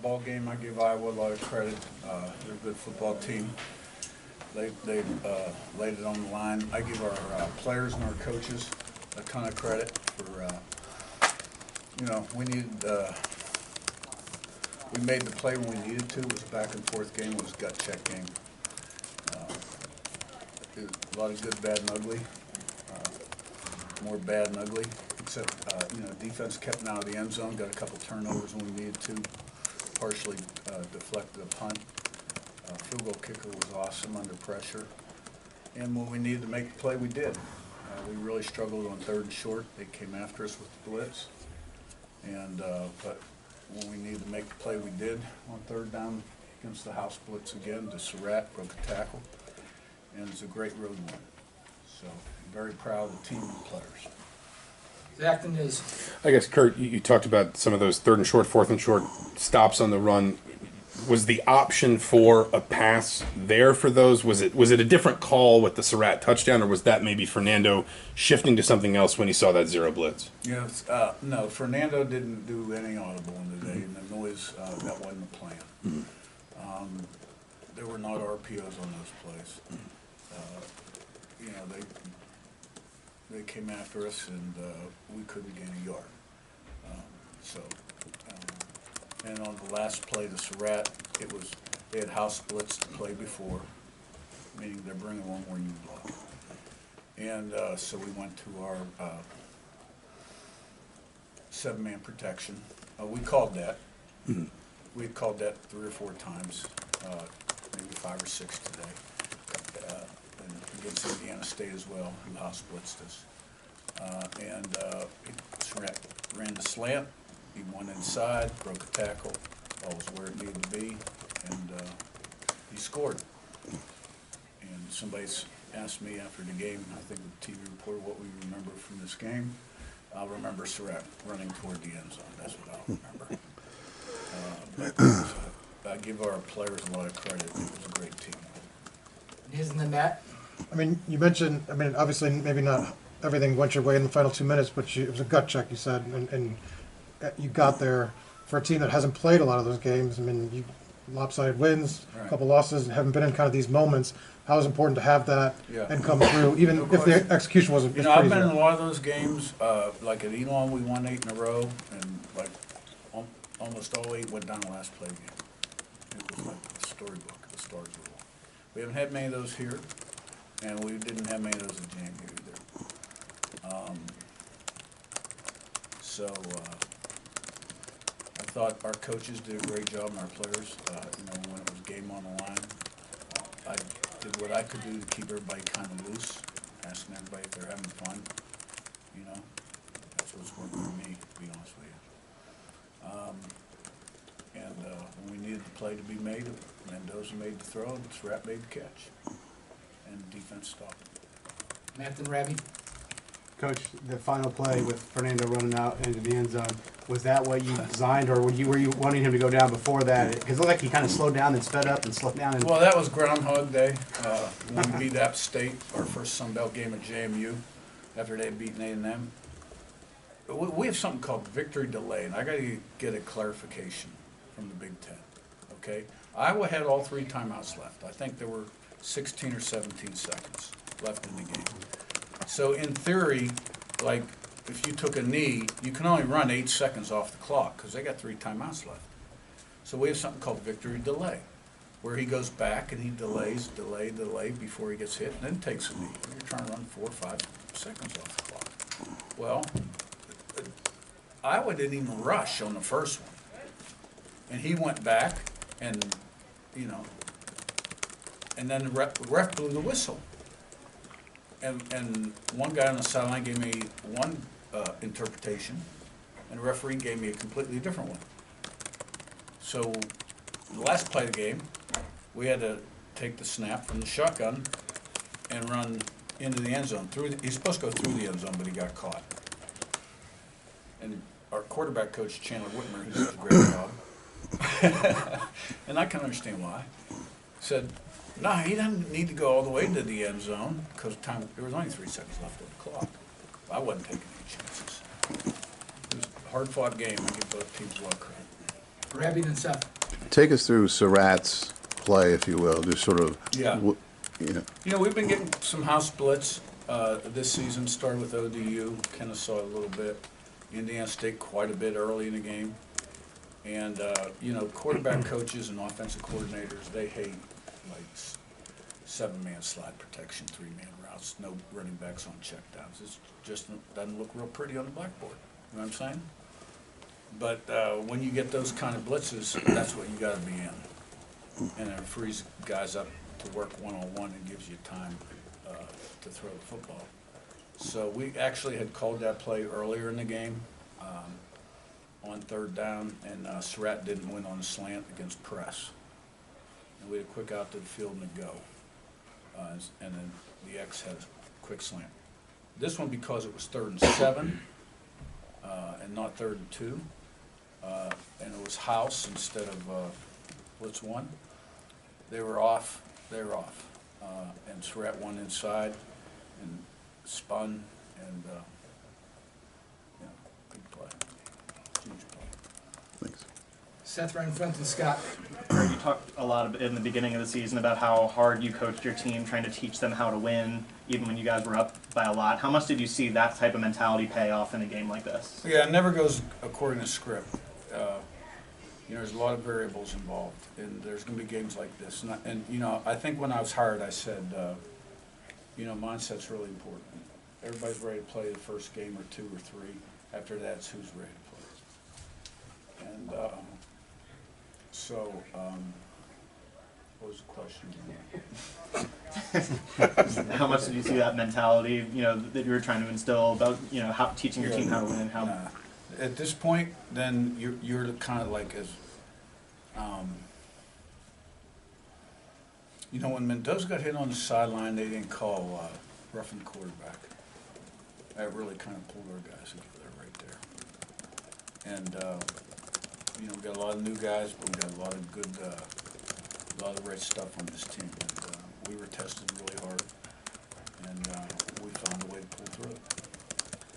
ball game, I give Iowa a lot of credit. They're a good football team. They laid it on the line. I give our players and our coaches a ton of credit for, we made the play when we needed to. It was a back and forth game. It was a gut check game. A lot of good, bad, and ugly. More bad and ugly. Except, defense kept them out of the end zone. Got a couple turnovers when we needed to. Partially deflected a punt. Field goal kicker was awesome under pressure. And when we needed to make the play, we did. We really struggled on 3rd and short. They came after us with the blitz. And but when we needed to make the play, we did on 3rd down against the house blitz again. The Surratt broke a tackle. And it's a great road win. So I'm very proud of the team and the players. Acton is. I guess, Curt, you talked about some of those 3rd and short, 4th and short stops on the run. Was the option for a pass there for those? Was it a different call with the Surratt touchdown, or was that maybe Fernando shifting to something else when he saw that zero blitz? Yes, no, Fernando didn't do any audible in the day, and the noise, that wasn't the plan. There were not RPOs on those plays. They came after us, and we couldn't gain a yard. And on the last play, the Surratt, they had house splits the play before, meaning they're bringing one more unit off. And so we went to our 7-man protection. We called that. We had called that 3 or 4 times, maybe 5 or 6 today. And against Indiana State as well, who house blitzed us. Surratt ran the slant. He went inside, broke a tackle, ball was where it needed to be, and he scored. And somebody asked me after the game, I think the TV reporter, what we remember from this game. I'll remember Surratt running toward the end zone. That's what I'll remember. I give our players a lot of credit. It was a great team. Isn't the Matt? I mean, you mentioned, obviously maybe not everything went your way in the final 2 minutes, but it was a gut check, you said, and you got there for a team that hasn't played a lot of those games. I mean, you lopsided wins, Right. a couple losses, and haven't been in kind of these moments. How is it important to have that and come through, even if the execution wasn't? I've been in a lot of those games. Like at Elon, we won 8 in a row, and like almost all 8 went down the last play game. It was like the storybook, the stars rule. We haven't had many of those here, and we didn't have many of those in JMU either. I thought our coaches did a great job, and our players. When it was game on the line, I did what I could do to keep everybody kind of loose, asking everybody if they're having fun. That's what's working for me, to be honest with you. When we needed the play to be made, Mendoza made the throw, and Surratt made the catch, and the defense stopped it. Matt and Rabbi? Coach, the final play with Fernando running out into the end zone, was that what you designed, or were you wanting him to go down before that? Because it looked like he kind of slowed down and sped up and slowed down. Well, that was Groundhog Day. When we beat App State, our first Sun Belt game at JMU, after they had beaten A&M. We have something called victory delay, and I got to get a clarification from the Big Ten. Okay, Iowa had all 3 timeouts left. I think there were 16 or 17 seconds left in the game. So in theory, like if you took a knee, you can only run 8 seconds off the clock because they got 3 timeouts left. So we have something called victory delay, where he goes back and he delays, delay before he gets hit, and then takes a knee. You're trying to run 4 or 5 seconds off the clock. Well, Iowa didn't even rush on the first one, and he went back, and and then the ref blew the whistle. And one guy on the sideline gave me one interpretation, and the referee gave me a completely different one. So the last play of the game, we had to take the snap from the shotgun and run into the end zone. He's supposed to go through the end zone, but he got caught. And our quarterback coach, Chandler Whitmer, who does a great job, and I can understand why, said, no, he doesn't need to go all the way to the end zone because there was only 3 seconds left on the clock. I wasn't taking any chances. It was a hard-fought game. I give both teams a lot of credit. Rabbi and Seth. Take us through Surratt's play, if you will, just sort of. Yeah. You know, You know, we've been getting some house splits this season, started with ODU, Kennesaw a little bit, Indiana State quite a bit early in the game. And, you know, quarterback coaches and offensive coordinators, they hate like 7-man slide protection, 3-man routes, no running backs on checkdowns. It just doesn't look real pretty on the blackboard. You know what I'm saying? But when you get those kind of blitzes, that's what you got to be in. And it frees guys up to work one-on-one and gives you time to throw the football. So we actually had called that play earlier in the game on 3rd down, and Surratt didn't win on the slant against press. And we had a quick out to the field and a go. And then the X had a quick slant. This one, because it was 3rd and 7 and not 3rd and 2, and it was house instead of blitz 1, they were off. And Surratt won inside and spun, and yeah, big play, huge play. thanks. Seth right in front of Scott. You talked a lot in the beginning of the season about how hard you coached your team, trying to teach them how to win, even when you guys were up by a lot. How much did you see that type of mentality pay off in a game like this? Yeah, it never goes according to script. You know, there's a lot of variables involved, and there's going to be games like this. And you know, I think when I was hired, I said, you know, mindset's really important. Everybody's ready to play the first game or 2 or 3. After that, it's who's ready to play. And what was the question? How much did you see that mentality, you know, that you were trying to instill about, you know, how teaching your team how to win? How At this point, then you're kind of like as, you know, when Mendoza got hit on the sideline, they didn't call roughing the quarterback. That really kind of pulled our guys together right there. And you know, we got a lot of new guys, but we got a lot of good, a lot of the right stuff on this team. And we were tested really hard, and we found a way to pull through it.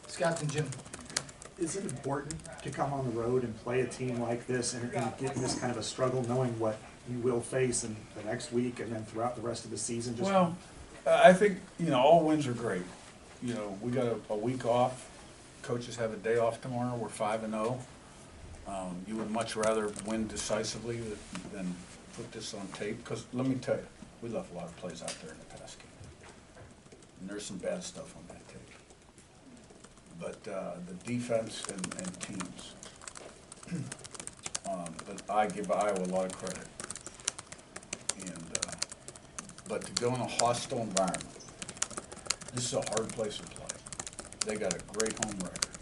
Scott and Jim. Is it important to come on the road and play a team like this and get in this kind of a struggle, knowing what you will face in the next week and then throughout the rest of the season? Well, I think, you know, all wins are great. You know, we got a week off. Coaches have a day off tomorrow. We're 5-0. You would much rather win decisively than put this on tape. Because let me tell you, we left a lot of plays out there in the past game. And there's some bad stuff on that tape. But the defense and teams, but I give Iowa a lot of credit. And but to go in a hostile environment, this is a hard place to play. They got a great home record.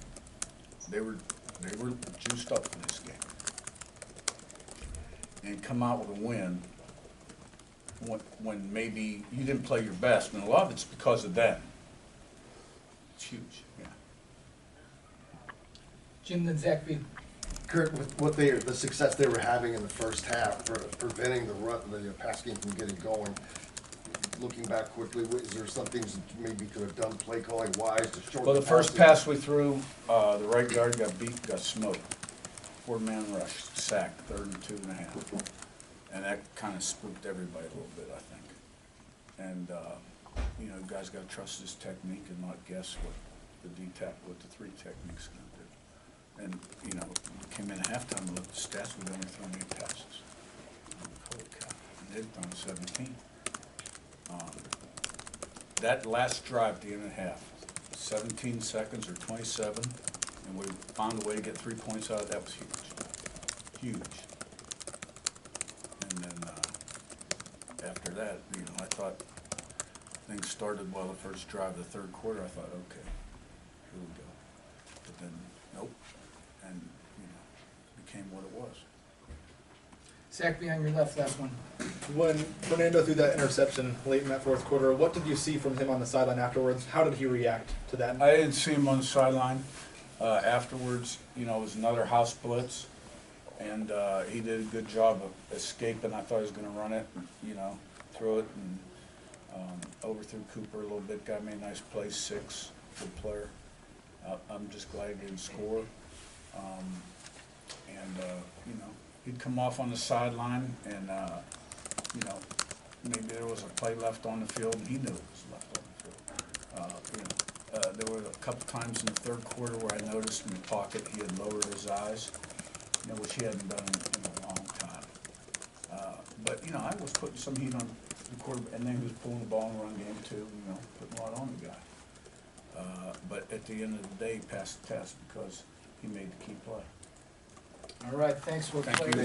They were juiced up for this game, and come out with a win when maybe you didn't play your best, and a lot of it's because of them. It's huge. Yeah. Jim and Zach B. Curt, with what the success they were having in the first half, preventing the pass game from getting going, looking back quickly, is there some things that you maybe could have done play calling wise to shorten? Well, the first pass we threw, the right guard got beat, got smoked. 4-man rush, sacked, 3rd and 2.5. And that kind of spooked everybody a little bit, I think. And, you know, guys got to trust his technique and not guess what the 3 technique's going to do. And, you know, came in at halftime and looked at the stats, we'd only thrown 8 passes. Holy cow. And they'd thrown 17. That last drive at the end of the half, 17 seconds or 27, and we found a way to get 3 points out of that was huge. Huge. And then after that, you know, I thought things started well the first drive of the 3rd quarter. I thought, okay, here we go. But then, nope. And, you know, it became what it was. Zach B on your left, last one. When Fernando threw that interception late in that 4th quarter, what did you see from him on the sideline afterwards? How did he react to that? I didn't see him on the sideline afterwards. You know, it was another house blitz, and he did a good job of escaping. I thought he was going to run it, you know, throw it, and overthrew Cooper a little bit. Guy made a nice play, 6, good player. I'm just glad he didn't score. You know, he'd come off on the sideline and, you know, maybe there was a play left on the field and he knew it was left on the field. You know, there were a couple times in the third quarter where I noticed in the pocket he had lowered his eyes, you know, which he hadn't done in a long time. But, you know, I was putting some heat on the quarterback, and then he was pulling the ball in the run game too, you know, putting a lot on the guy. But at the end of the day, he passed the test because he made the key play. All right, thanks for Thank you. players.